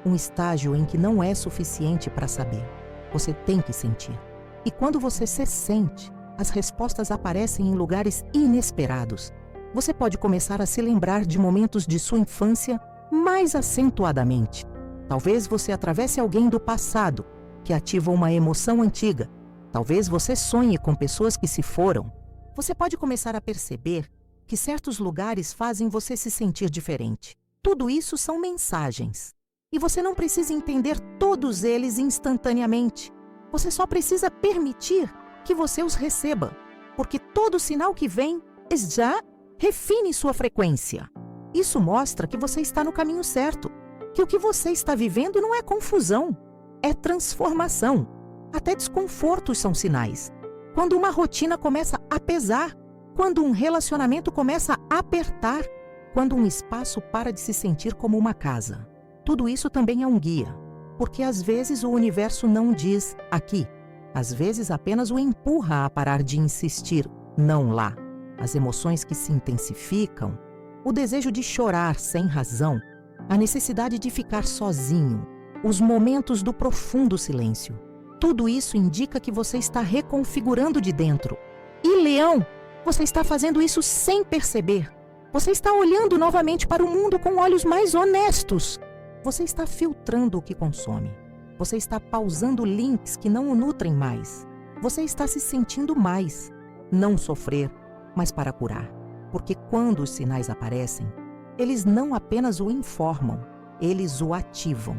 Um estágio em que não é suficiente para saber. Você tem que sentir. E quando você se sente, as respostas aparecem em lugares inesperados. Você pode começar a se lembrar de momentos de sua infância mais acentuadamente. Talvez você atravesse alguém do passado, que ativa uma emoção antiga. Talvez você sonhe com pessoas que se foram. Você pode começar a perceber que certos lugares fazem você se sentir diferente. Tudo isso são mensagens. E você não precisa entender todos eles instantaneamente. Você só precisa permitir que você os receba. Porque todo sinal que vem já refine sua frequência. Isso mostra que você está no caminho certo. Que o que você está vivendo não é confusão, é transformação. Até desconfortos são sinais. Quando uma rotina começa a pesar, quando um relacionamento começa a apertar, quando um espaço para de se sentir como uma casa. Tudo isso também é um guia, porque às vezes o universo não diz aqui. Às vezes apenas o empurra a parar de insistir, não lá. As emoções que se intensificam, o desejo de chorar sem razão, a necessidade de ficar sozinho, os momentos do profundo silêncio. Tudo isso indica que você está reconfigurando de dentro. E, Leão, você está fazendo isso sem perceber. Você está olhando novamente para o mundo com olhos mais honestos. Você está filtrando o que consome. Você está pausando links que não o nutrem mais. Você está se sentindo mais. Não sofrer, mas para curar. Porque quando os sinais aparecem, eles não apenas o informam, eles o ativam.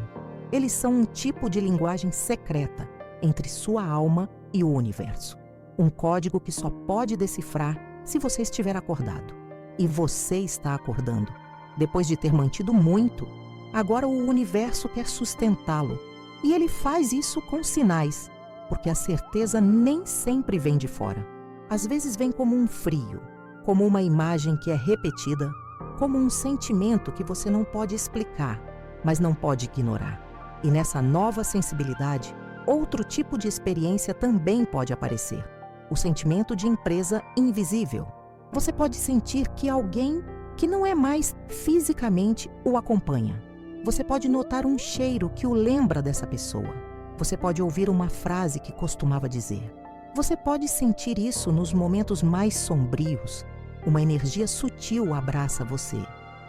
Eles são um tipo de linguagem secreta entre sua alma e o universo. Um código que só pode decifrar se você estiver acordado. E você está acordando. Depois de ter mantido muito, agora o universo quer sustentá-lo. E ele faz isso com sinais, porque a certeza nem sempre vem de fora. Às vezes vem como um frio, como uma imagem que é repetida, como um sentimento que você não pode explicar, mas não pode ignorar. E nessa nova sensibilidade, outro tipo de experiência também pode aparecer. O sentimento de empresa invisível. Você pode sentir que alguém que não é mais fisicamente o acompanha. Você pode notar um cheiro que o lembra dessa pessoa. Você pode ouvir uma frase que costumava dizer. Você pode sentir isso nos momentos mais sombrios. Uma energia sutil abraça você.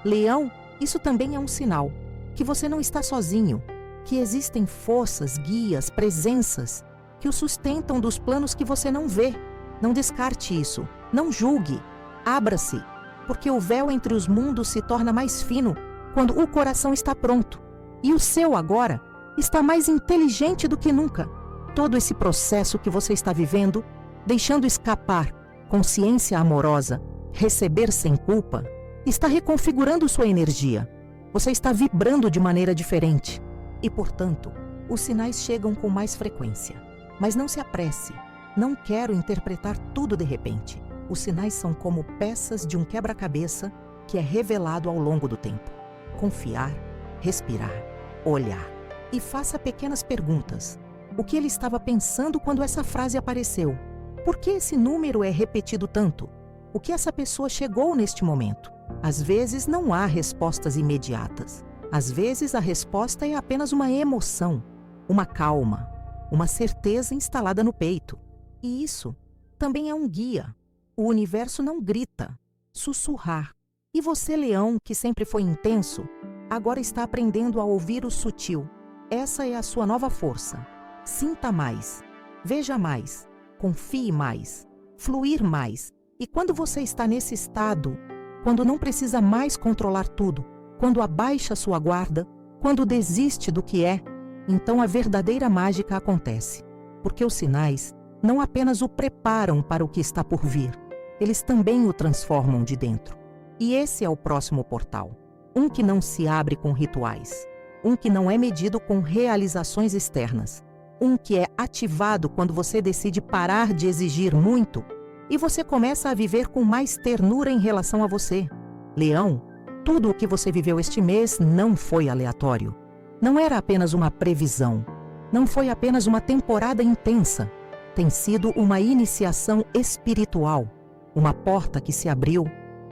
Leão, isso também é um sinal que você não está sozinho, que existem forças, guias, presenças que o sustentam dos planos que você não vê. Não descarte isso, não julgue, abra-se, porque o véu entre os mundos se torna mais fino quando o coração está pronto. E o seu agora está mais inteligente do que nunca. Todo esse processo que você está vivendo, deixando escapar, consciência amorosa, receber sem culpa, está reconfigurando sua energia. Você está vibrando de maneira diferente. E, portanto, Os sinais chegam com mais frequência. Mas não se apresse. Não quero interpretar tudo de repente. Os sinais são como peças de um quebra-cabeça que é revelado ao longo do tempo. Confiar, respirar, olhar. E faça pequenas perguntas. O que ele estava pensando quando essa frase apareceu? Por que esse número é repetido tanto? O que essa pessoa chegou neste momento? Às vezes não há respostas imediatas. Às vezes a resposta é apenas uma emoção, uma calma, uma certeza instalada no peito. E isso também é um guia. O universo não grita, sussurrar. E você, leão, que sempre foi intenso, agora está aprendendo a ouvir o sutil. Essa é a sua nova força. Sinta mais, veja mais, confie mais, fluir mais. E quando você está nesse estado, quando não precisa mais controlar tudo, quando abaixa sua guarda, quando desiste do que é, então a verdadeira mágica acontece. Porque os sinais não apenas o preparam para o que está por vir, eles também o transformam de dentro. E esse é o próximo portal. Um que não se abre com rituais. Um que não é medido com realizações externas. Um que é ativado quando você decide parar de exigir muito e você começa a viver com mais ternura em relação a você. Leão, tudo o que você viveu este mês não foi aleatório. Não era apenas uma previsão. Não foi apenas uma temporada intensa. Tem sido uma iniciação espiritual. Uma porta que se abriu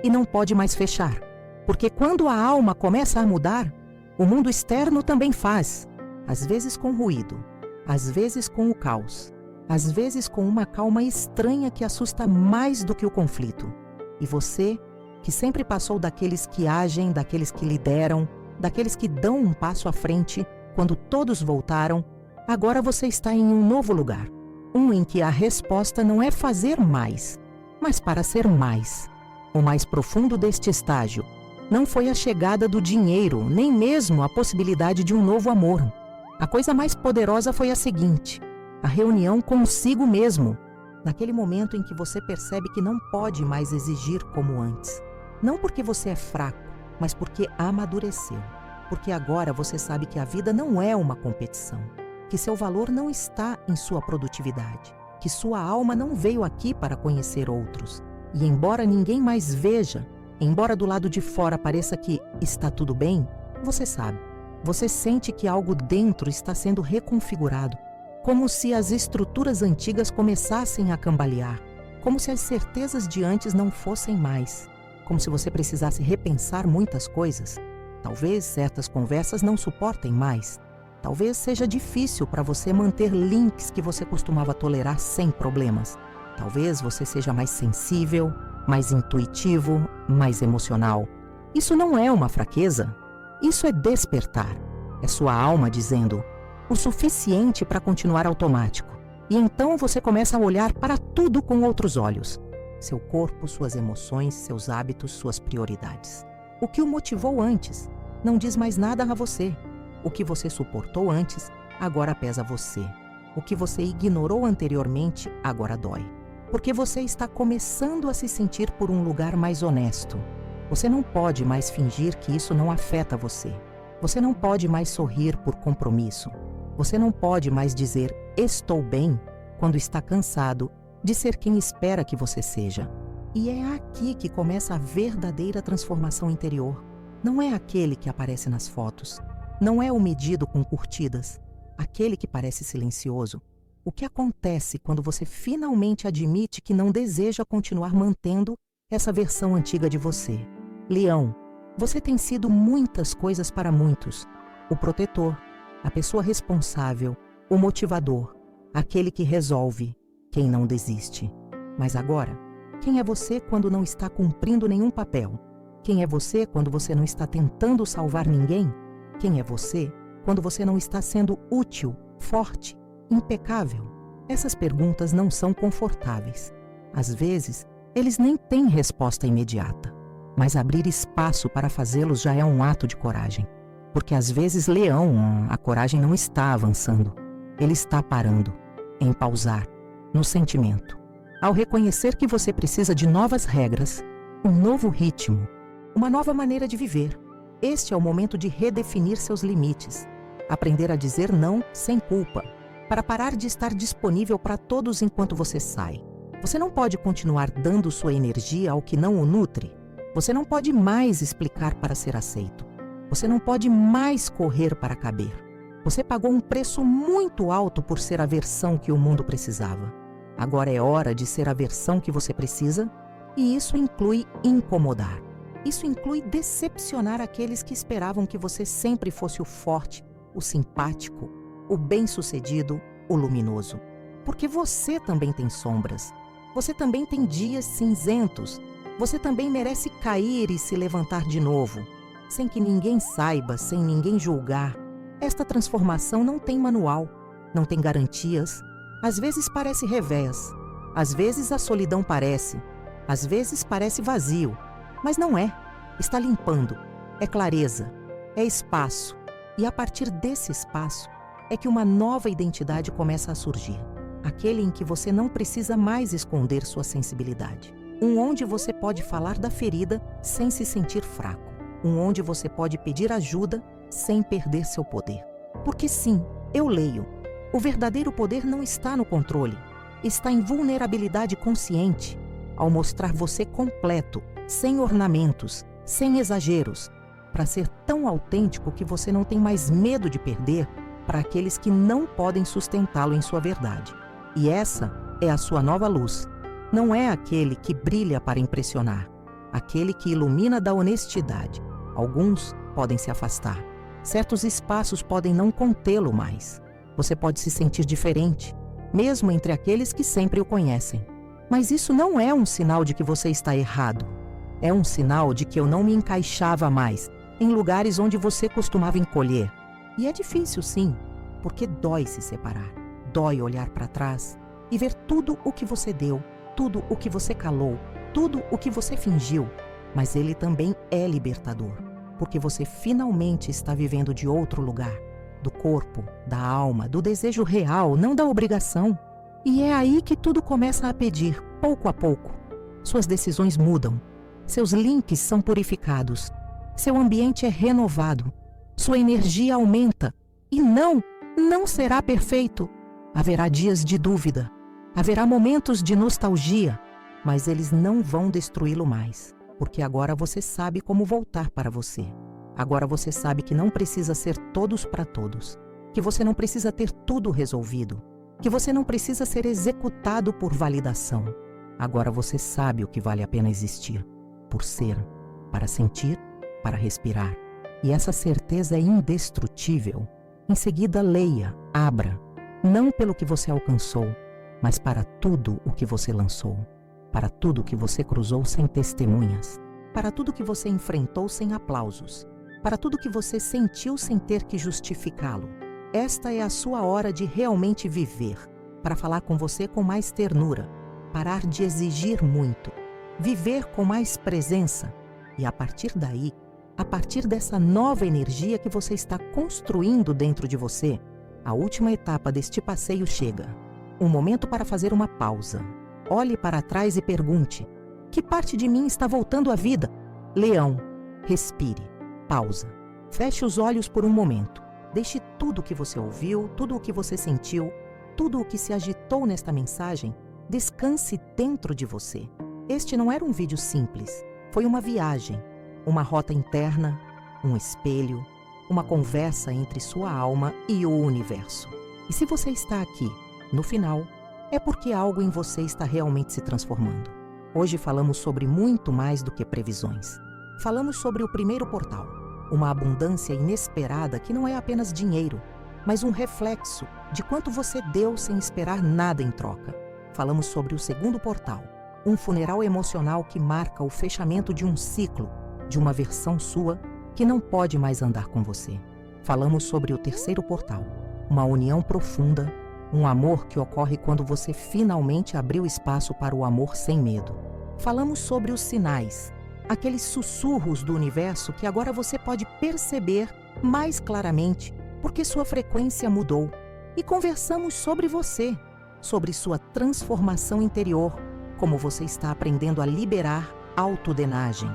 e não pode mais fechar. Porque quando a alma começa a mudar, o mundo externo também faz. Às vezes com ruído, às vezes com o caos, às vezes com uma calma estranha que assusta mais do que o conflito. E você, que sempre passou daqueles que agem, daqueles que lideram, daqueles que dão um passo à frente, quando todos voltaram, agora você está em um novo lugar. Um em que a resposta não é fazer mais, mas para ser mais. O mais profundo deste estágio não foi a chegada do dinheiro, nem mesmo a possibilidade de um novo amor. A coisa mais poderosa foi a seguinte: a reunião consigo mesmo, naquele momento em que você percebe que não pode mais exigir como antes. Não porque você é fraco, mas porque amadureceu. Porque agora você sabe que a vida não é uma competição, que seu valor não está em sua produtividade, que sua alma não veio aqui para conhecer outros. E embora ninguém mais veja, embora do lado de fora pareça que está tudo bem, você sabe. Você sente que algo dentro está sendo reconfigurado, como se as estruturas antigas começassem a cambalear, como se as certezas de antes não fossem mais, como se você precisasse repensar muitas coisas. Talvez certas conversas não suportem mais. Talvez seja difícil para você manter links que você costumava tolerar sem problemas. Talvez você seja mais sensível, mais intuitivo, mais emocional. Isso não é uma fraqueza. Isso é despertar. É sua alma dizendo o suficiente para continuar automático. E então você começa a olhar para tudo com outros olhos. Seu corpo, suas emoções, seus hábitos, suas prioridades. O que o motivou antes não diz mais nada a você. O que você suportou antes, agora pesa você. O que você ignorou anteriormente, agora dói. Porque você está começando a se sentir por um lugar mais honesto. Você não pode mais fingir que isso não afeta você. Você não pode mais sorrir por compromisso. Você não pode mais dizer "estou bem" quando está cansado de ser quem espera que você seja. E é aqui que começa a verdadeira transformação interior. Não é aquele que aparece nas fotos. Não é o medido com curtidas. Aquele que parece silencioso. O que acontece quando você finalmente admite que não deseja continuar mantendo essa versão antiga de você? Leão, você tem sido muitas coisas para muitos. O protetor, a pessoa responsável, o motivador, aquele que resolve, quem não desiste. Mas agora, quem é você quando não está cumprindo nenhum papel? Quem é você quando você não está tentando salvar ninguém? Quem é você quando você não está sendo útil, forte, impecável? Essas perguntas não são confortáveis. Às vezes, eles nem têm resposta imediata. Mas abrir espaço para fazê-los já é um ato de coragem. Porque às vezes, leão, a coragem não está avançando. Ele está parando, em pausar, no sentimento. Ao reconhecer que você precisa de novas regras, um novo ritmo, uma nova maneira de viver. Este é o momento de redefinir seus limites. aprender a dizer não sem culpa, para parar de estar disponível para todos enquanto você sai. Você não pode continuar dando sua energia ao que não o nutre. Você não pode mais explicar para ser aceito. Você não pode mais correr para caber. Você pagou um preço muito alto por ser a versão que o mundo precisava. Agora é hora de ser a versão que você precisa, e isso inclui incomodar. Isso inclui decepcionar aqueles que esperavam que você sempre fosse o forte, o simpático, o bem-sucedido, o luminoso. Porque você também tem sombras. Você também tem dias cinzentos. Você também merece cair e se levantar de novo, sem que ninguém saiba, sem ninguém julgar. Esta transformação não tem manual, não tem garantias. Às vezes parece revés, às vezes a solidão parece, às vezes parece vazio, mas não é. Está limpando, é clareza, é espaço. E a partir desse espaço é que uma nova identidade começa a surgir. Aquele em que você não precisa mais esconder sua sensibilidade. Onde você pode falar da ferida sem se sentir fraco. Onde você pode pedir ajuda sem perder seu poder. Porque sim, eu leio. O verdadeiro poder não está no controle. Está em vulnerabilidade consciente. Ao mostrar você completo, sem ornamentos, sem exageros, para ser tão autêntico que você não tem mais medo de perder para aqueles que não podem sustentá-lo em sua verdade. E essa é a sua nova luz. Não é aquele que brilha para impressionar, aquele que ilumina da honestidade. Alguns podem se afastar. Certos espaços podem não contê-lo mais. Você pode se sentir diferente, mesmo entre aqueles que sempre o conhecem. Mas isso não é um sinal de que você está errado. É um sinal de que eu não me encaixava mais em lugares onde você costumava encolher. E é difícil, sim, porque dói se separar. Dói olhar para trás e ver tudo o que você deu, tudo o que você calou, tudo o que você fingiu. Mas ele também é libertador, porque você finalmente está vivendo de outro lugar, do corpo, da alma, do desejo real, não da obrigação. E é aí que tudo começa a pedir, pouco a pouco. Suas decisões mudam, seus links são purificados, seu ambiente é renovado, sua energia aumenta. E não será perfeito. Haverá dias de dúvida, haverá momentos de nostalgia, mas eles não vão destruí-lo mais, porque agora você sabe como voltar para você. Agora você sabe que não precisa ser todos para todos, que você não precisa ter tudo resolvido, que você não precisa ser executado por validação. Agora você sabe o que vale a pena existir, por ser, para sentir, para respirar. E essa certeza é indestrutível. Em seguida, leia, abra, não pelo que você alcançou, mas para tudo o que você lançou, para tudo o que você cruzou sem testemunhas, para tudo que você enfrentou sem aplausos, para tudo que você sentiu sem ter que justificá-lo. Esta é a sua hora de realmente viver, para falar com você com mais ternura, parar de exigir muito, viver com mais presença. E a partir daí, a partir dessa nova energia que você está construindo dentro de você, a última etapa deste passeio chega. Um momento para fazer uma pausa. Olhe para trás e pergunte: que parte de mim está voltando à vida? Leão, respire, pausa. Feche os olhos por um momento. Deixe tudo o que você ouviu, tudo o que você sentiu, tudo o que se agitou nesta mensagem, descanse dentro de você. Este não era um vídeo simples. Foi uma viagem, uma rota interna, um espelho, uma conversa entre sua alma e o universo. E se você está aqui, no final, é porque algo em você está realmente se transformando. Hoje falamos sobre muito mais do que previsões. Falamos sobre o primeiro portal, uma abundância inesperada que não é apenas dinheiro, mas um reflexo de quanto você deu sem esperar nada em troca. Falamos sobre o segundo portal, um funeral emocional que marca o fechamento de um ciclo, de uma versão sua que não pode mais andar com você. Falamos sobre o terceiro portal, uma união profunda, um amor que ocorre quando você finalmente abriu espaço para o amor sem medo. Falamos sobre os sinais, aqueles sussurros do universo que agora você pode perceber mais claramente porque sua frequência mudou. E conversamos sobre você, sobre sua transformação interior, como você está aprendendo a liberar autodenagem,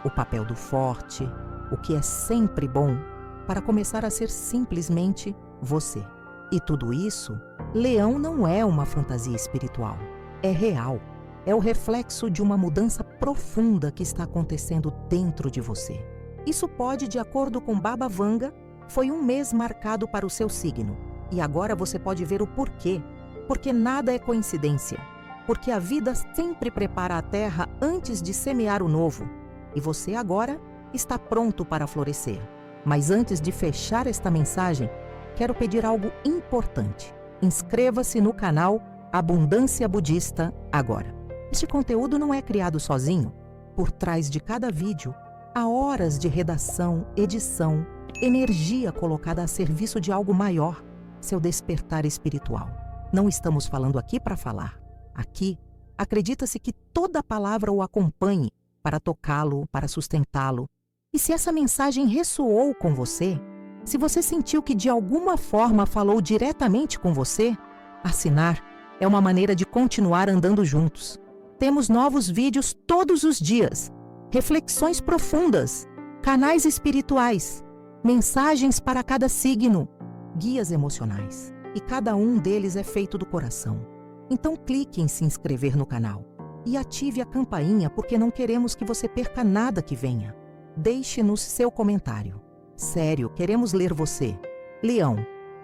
o papel do forte, o que é sempre bom, para começar a ser simplesmente você. E tudo isso, Leão não é uma fantasia espiritual. É real. É o reflexo de uma mudança profunda que está acontecendo dentro de você. Isso pode, de acordo com Baba Vanga, foi um mês marcado para o seu signo. E agora você pode ver o porquê. Porque nada é coincidência. Porque a vida sempre prepara a terra antes de semear o novo. E você agora está pronto para florescer. Mas antes de fechar esta mensagem, quero pedir algo importante. Inscreva-se no canal Abundância Budista agora. Este conteúdo não é criado sozinho. Por trás de cada vídeo, há horas de redação, edição, energia colocada a serviço de algo maior, seu despertar espiritual. Não estamos falando aqui para falar. Aqui, acredita-se que toda palavra o acompanhe para tocá-lo, para sustentá-lo. E se essa mensagem ressoou com você, se você sentiu que de alguma forma falou diretamente com você, assinar é uma maneira de continuar andando juntos. Temos novos vídeos todos os dias, reflexões profundas, canais espirituais, mensagens para cada signo, guias emocionais. E cada um deles é feito do coração. Então clique em se inscrever no canal e ative a campainha porque não queremos que você perca nada que venha. Deixe-nos seu comentário. Sério, queremos ler você. Leão,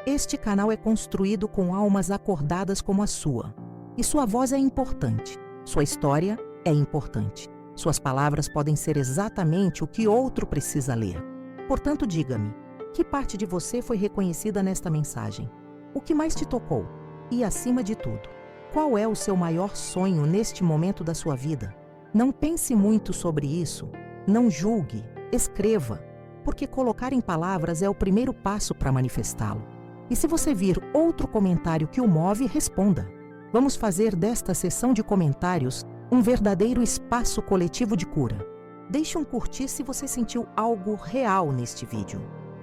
este canal é construído com almas acordadas como a sua. E sua voz é importante. Sua história é importante. Suas palavras podem ser exatamente o que outro precisa ler. Portanto, diga-me, que parte de você foi reconhecida nesta mensagem? O que mais te tocou? E, acima de tudo, qual é o seu maior sonho neste momento da sua vida? Não pense muito sobre isso. Não julgue. Escreva. Porque colocar em palavras é o primeiro passo para manifestá-lo. E se você vir outro comentário que o move, responda. Vamos fazer desta sessão de comentários um verdadeiro espaço coletivo de cura. Deixe um curtir se você sentiu algo real neste vídeo.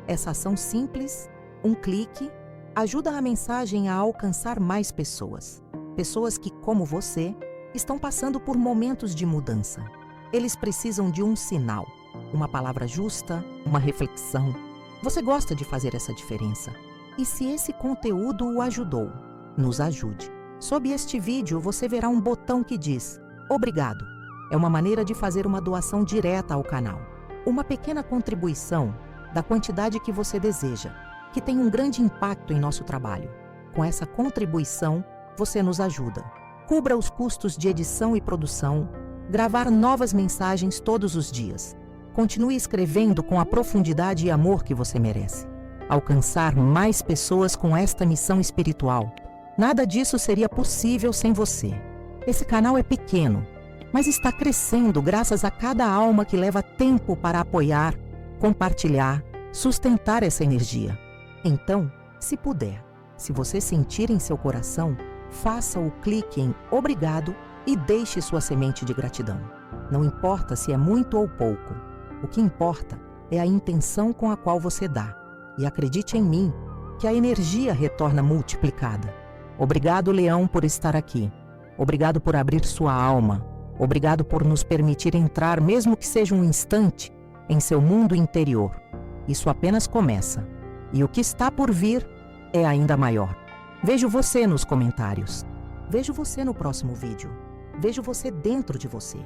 Essa ação simples, um clique, ajuda a mensagem a alcançar mais pessoas. Pessoas que, como você, estão passando por momentos de mudança. Eles precisam de um sinal, uma palavra justa, uma reflexão. Você gosta de fazer essa diferença. E se esse conteúdo o ajudou, nos ajude. Sob este vídeo, você verá um botão que diz "Obrigado". É uma maneira de fazer uma doação direta ao canal. Uma pequena contribuição da quantidade que você deseja, que tem um grande impacto em nosso trabalho. Com essa contribuição, você nos ajuda. Cubra os custos de edição e produção, gravar novas mensagens todos os dias. Continue escrevendo com a profundidade e amor que você merece. Alcançar mais pessoas com esta missão espiritual. Nada disso seria possível sem você. Esse canal é pequeno, mas está crescendo graças a cada alma que leva tempo para apoiar, compartilhar, sustentar essa energia. Então, se puder, se você sentir em seu coração, faça o clique em "Obrigado" e deixe sua semente de gratidão. Não importa se é muito ou pouco. O que importa é a intenção com a qual você dá. E acredite em mim, que a energia retorna multiplicada. Obrigado, Leão, por estar aqui. Obrigado por abrir sua alma. Obrigado por nos permitir entrar, mesmo que seja um instante, em seu mundo interior. Isso apenas começa. E o que está por vir é ainda maior. Vejo você nos comentários. Vejo você no próximo vídeo. Vejo você dentro de você.